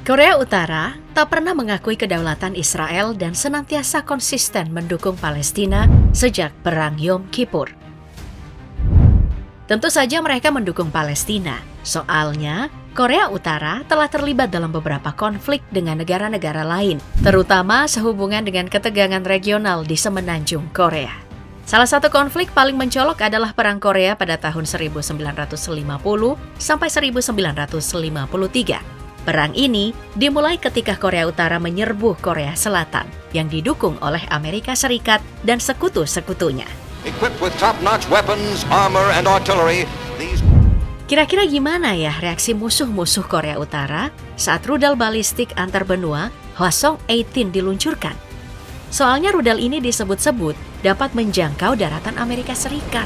Korea Utara tak pernah mengakui kedaulatan Israel dan senantiasa konsisten mendukung Palestina sejak Perang Yom Kippur. Tentu saja mereka mendukung Palestina, soalnya Korea Utara telah terlibat dalam beberapa konflik dengan negara-negara lain, terutama sehubungan dengan ketegangan regional di semenanjung Korea. Salah satu konflik paling mencolok adalah Perang Korea pada tahun 1950 sampai 1953. Perang ini dimulai ketika Korea Utara menyerbu Korea Selatan yang didukung oleh Amerika Serikat dan sekutu-sekutunya. Equipped with top-notch weapons, armor, and artillery, Kira-kira gimana ya reaksi musuh-musuh Korea Utara saat rudal balistik antar benua Hwasong-18 diluncurkan? Soalnya rudal ini disebut-sebut dapat menjangkau daratan Amerika Serikat.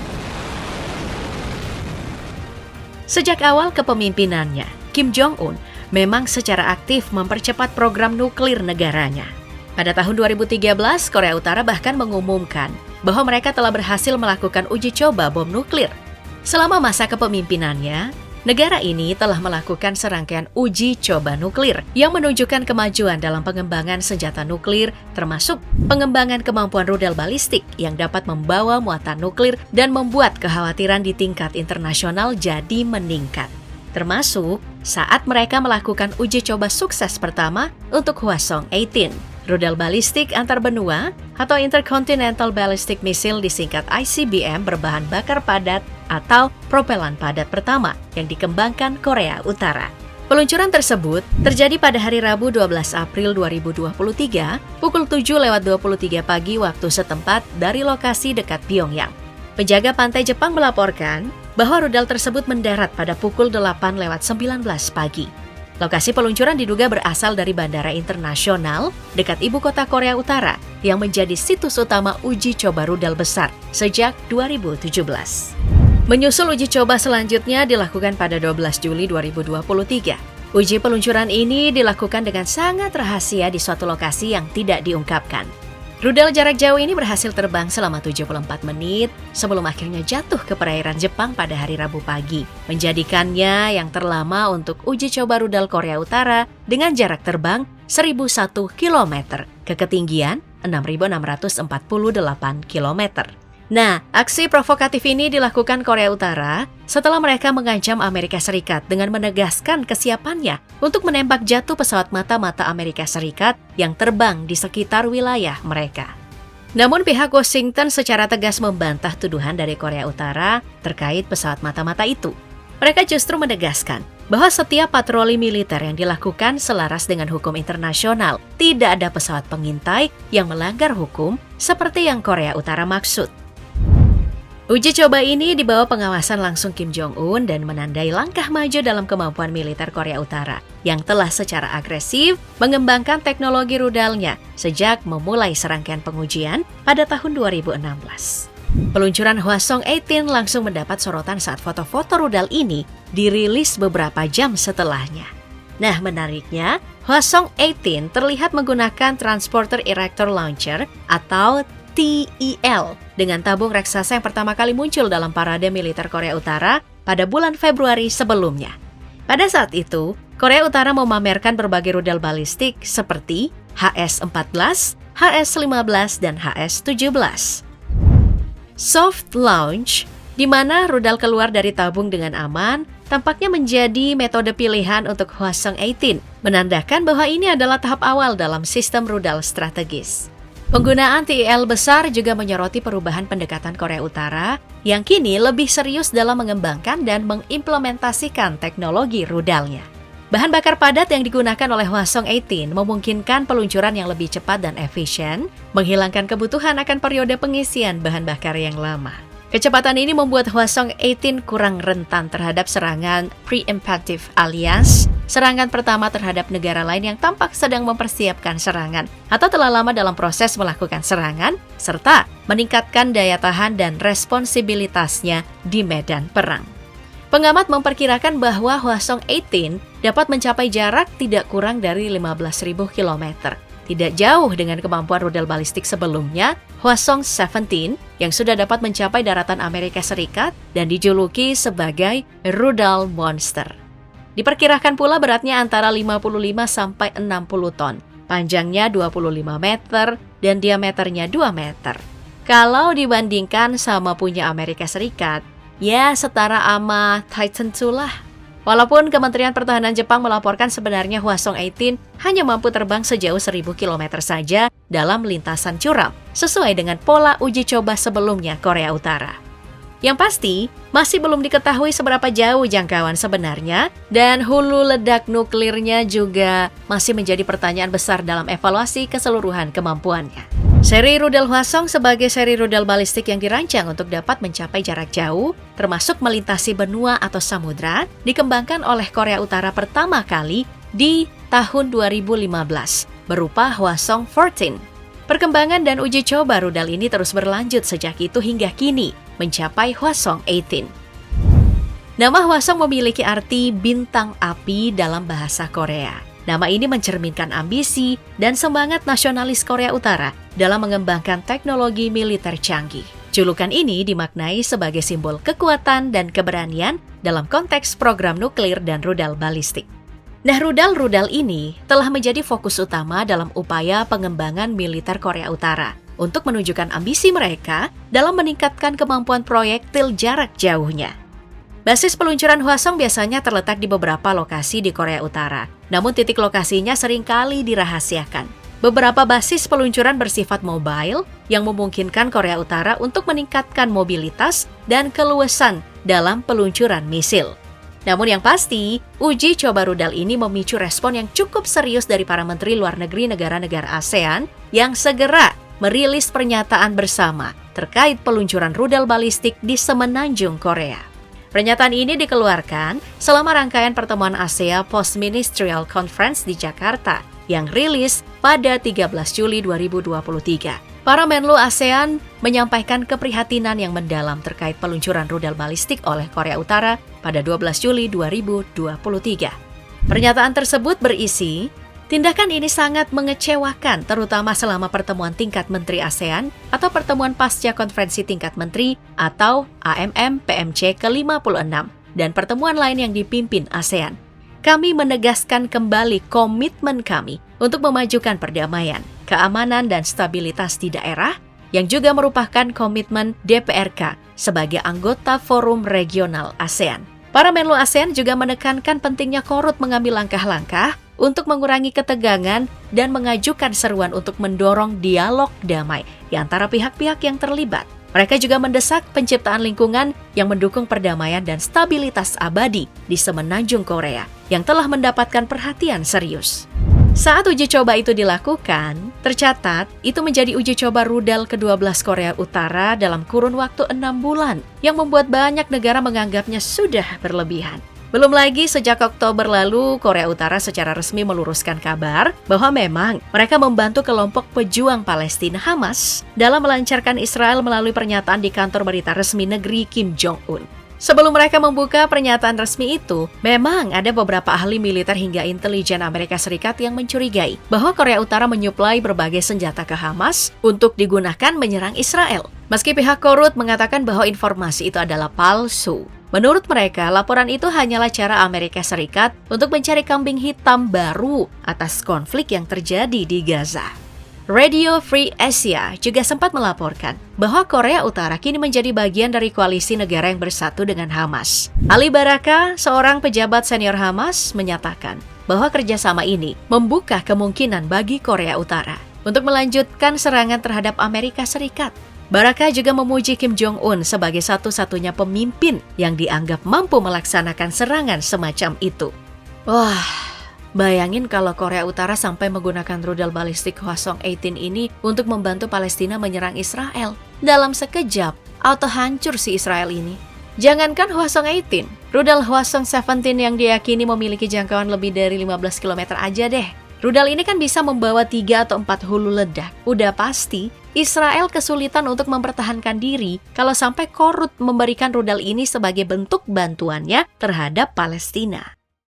Sejak awal kepemimpinannya, Kim Jong-un memang secara aktif mempercepat program nuklir negaranya. Pada tahun 2013, Korea Utara bahkan mengumumkan bahwa mereka telah berhasil melakukan uji coba bom nuklir. Selama masa kepemimpinannya, negara ini telah melakukan serangkaian uji coba nuklir yang menunjukkan kemajuan dalam pengembangan senjata nuklir, termasuk pengembangan kemampuan rudal balistik yang dapat membawa muatan nuklir dan membuat kekhawatiran di tingkat internasional jadi meningkat. Termasuk saat mereka melakukan uji coba sukses pertama untuk Hwasong-18, rudal balistik antar benua atau Intercontinental Ballistic Missile disingkat ICBM berbahan bakar padat atau propelan padat pertama yang dikembangkan Korea Utara. Peluncuran tersebut terjadi pada hari Rabu 12 April 2023 pukul 7:23 pagi waktu setempat dari lokasi dekat Pyongyang. Penjaga pantai Jepang melaporkan bahwa rudal tersebut mendarat pada pukul 8:19 pagi. Lokasi peluncuran diduga berasal dari bandara internasional dekat ibu kota Korea Utara yang menjadi situs utama uji coba rudal besar sejak 2017. Menyusul uji coba selanjutnya dilakukan pada 12 Juli 2023. Uji peluncuran ini dilakukan dengan sangat rahasia di suatu lokasi yang tidak diungkapkan. Rudal jarak jauh ini berhasil terbang selama 74 menit sebelum akhirnya jatuh ke perairan Jepang pada hari Rabu pagi, menjadikannya yang terlama untuk uji coba rudal Korea Utara dengan jarak terbang 1.001 km ke ketinggian 6.648 km. Nah, aksi provokatif ini dilakukan Korea Utara setelah mereka mengancam Amerika Serikat dengan menegaskan kesiapannya untuk menembak jatuh pesawat mata-mata Amerika Serikat yang terbang di sekitar wilayah mereka. Namun pihak Washington secara tegas membantah tuduhan dari Korea Utara terkait pesawat mata-mata itu. Mereka justru menegaskan bahwa setiap patroli militer yang dilakukan selaras dengan hukum internasional, tidak ada pesawat pengintai yang melanggar hukum seperti yang Korea Utara maksud. Uji coba ini di bawah pengawasan langsung Kim Jong-un dan menandai langkah maju dalam kemampuan militer Korea Utara yang telah secara agresif mengembangkan teknologi rudalnya sejak memulai serangkaian pengujian pada tahun 2016. Peluncuran Hwasong-18 langsung mendapat sorotan saat foto-foto rudal ini dirilis beberapa jam setelahnya. Nah, menariknya, Hwasong-18 terlihat menggunakan Transporter Erector Launcher atau TEL dengan tabung raksasa yang pertama kali muncul dalam parade militer Korea Utara pada bulan Februari sebelumnya. Pada saat itu, Korea Utara memamerkan berbagai rudal balistik seperti HS-14, HS-15, dan HS-17. Soft launch, di mana rudal keluar dari tabung dengan aman, tampaknya menjadi metode pilihan untuk Hwasong-18, menandakan bahwa ini adalah tahap awal dalam sistem rudal strategis. Penggunaan TEL besar juga menyoroti perubahan pendekatan Korea Utara yang kini lebih serius dalam mengembangkan dan mengimplementasikan teknologi rudalnya. Bahan bakar padat yang digunakan oleh Hwasong-18 memungkinkan peluncuran yang lebih cepat dan efisien, menghilangkan kebutuhan akan periode pengisian bahan bakar yang lama. Kecepatan ini membuat Hwasong-18 kurang rentan terhadap serangan preemptive alias, serangan pertama terhadap negara lain yang tampak sedang mempersiapkan serangan atau telah lama dalam proses melakukan serangan, serta meningkatkan daya tahan dan responsibilitasnya di medan perang. Pengamat memperkirakan bahwa Hwasong-18 dapat mencapai jarak tidak kurang dari 15.000 km. Tidak jauh dengan kemampuan rudal balistik sebelumnya, Hwasong-17 yang sudah dapat mencapai daratan Amerika Serikat dan dijuluki sebagai rudal monster. Diperkirakan pula beratnya antara 55 sampai 60 ton, panjangnya 25 meter, dan diameternya 2 meter. Kalau dibandingkan sama punya Amerika Serikat, ya setara sama Titan II lah. Walaupun Kementerian Pertahanan Jepang melaporkan sebenarnya Hwasong-18 hanya mampu terbang sejauh 1000 km saja dalam lintasan curam, sesuai dengan pola uji coba sebelumnya Korea Utara. Yang pasti, masih belum diketahui seberapa jauh jangkauan sebenarnya, dan hulu ledak nuklirnya juga masih menjadi pertanyaan besar dalam evaluasi keseluruhan kemampuannya. Seri rudal Hwasong sebagai seri rudal balistik yang dirancang untuk dapat mencapai jarak jauh, termasuk melintasi benua atau samudra, dikembangkan oleh Korea Utara pertama kali di tahun 2015, berupa Hwasong-14. Perkembangan dan uji coba rudal ini terus berlanjut sejak itu hingga kini, mencapai Hwasong-18. Nama Hwasong memiliki arti bintang api dalam bahasa Korea. Nama ini mencerminkan ambisi dan semangat nasionalis Korea Utara dalam mengembangkan teknologi militer canggih. Julukan ini dimaknai sebagai simbol kekuatan dan keberanian dalam konteks program nuklir dan rudal balistik. Nah, rudal-rudal ini telah menjadi fokus utama dalam upaya pengembangan militer Korea Utara untuk menunjukkan ambisi mereka dalam meningkatkan kemampuan proyektil jarak jauhnya. Basis peluncuran Hwasong biasanya terletak di beberapa lokasi di Korea Utara, namun titik lokasinya seringkali dirahasiakan. Beberapa basis peluncuran bersifat mobile yang memungkinkan Korea Utara untuk meningkatkan mobilitas dan keluasan dalam peluncuran misil. Namun yang pasti, uji coba rudal ini memicu respon yang cukup serius dari para menteri luar negeri negara-negara ASEAN yang segera merilis pernyataan bersama terkait peluncuran rudal balistik di semenanjung Korea. Pernyataan ini dikeluarkan selama rangkaian pertemuan ASEA Post-Ministerial Conference di Jakarta yang rilis pada 13 Juli 2023. Para Menlu ASEAN menyampaikan keprihatinan yang mendalam terkait peluncuran rudal balistik oleh Korea Utara pada 12 Juli 2023. Pernyataan tersebut berisi, tindakan ini sangat mengecewakan terutama selama pertemuan tingkat menteri ASEAN atau pertemuan pasca konferensi tingkat menteri atau AMM PMC ke-56 dan pertemuan lain yang dipimpin ASEAN. Kami menegaskan kembali komitmen kami untuk memajukan perdamaian, keamanan dan stabilitas di daerah yang juga merupakan komitmen DPRK sebagai anggota Forum Regional ASEAN. Para Menlu ASEAN juga menekankan pentingnya Korut mengambil langkah-langkah untuk mengurangi ketegangan dan mengajukan seruan untuk mendorong dialog damai di antara pihak-pihak yang terlibat. Mereka juga mendesak penciptaan lingkungan yang mendukung perdamaian dan stabilitas abadi di semenanjung Korea yang telah mendapatkan perhatian serius. Saat uji coba itu dilakukan, tercatat itu menjadi uji coba rudal ke-12 Korea Utara dalam kurun waktu 6 bulan yang membuat banyak negara menganggapnya sudah berlebihan. Belum lagi sejak Oktober lalu, Korea Utara secara resmi meluruskan kabar bahwa memang mereka membantu kelompok pejuang Palestina Hamas dalam melancarkan Israel melalui pernyataan di kantor berita resmi negeri Kim Jong-un. Sebelum mereka membuka pernyataan resmi itu, memang ada beberapa ahli militer hingga intelijen Amerika Serikat yang mencurigai bahwa Korea Utara menyuplai berbagai senjata ke Hamas untuk digunakan menyerang Israel. Meski pihak Korut mengatakan bahwa informasi itu adalah palsu. Menurut mereka, laporan itu hanyalah cara Amerika Serikat untuk mencari kambing hitam baru atas konflik yang terjadi di Gaza. Radio Free Asia juga sempat melaporkan bahwa Korea Utara kini menjadi bagian dari koalisi negara yang bersatu dengan Hamas. Ali Baraka, seorang pejabat senior Hamas, menyatakan bahwa kerjasama ini membuka kemungkinan bagi Korea Utara untuk melanjutkan serangan terhadap Amerika Serikat. Baraka juga memuji Kim Jong-un sebagai satu-satunya pemimpin yang dianggap mampu melaksanakan serangan semacam itu. Wah, bayangin kalau Korea Utara sampai menggunakan rudal balistik Hwasong-18 ini untuk membantu Palestina menyerang Israel. Dalam sekejap, auto hancur si Israel ini. Jangankan Hwasong-18, rudal Hwasong-17 yang diyakini memiliki jangkauan lebih dari 15 km aja deh. Rudal ini kan bisa membawa 3 atau 4 hulu ledak. Udah pasti, Israel kesulitan untuk mempertahankan diri kalau sampai Korut memberikan rudal ini sebagai bentuk bantuannya terhadap Palestina.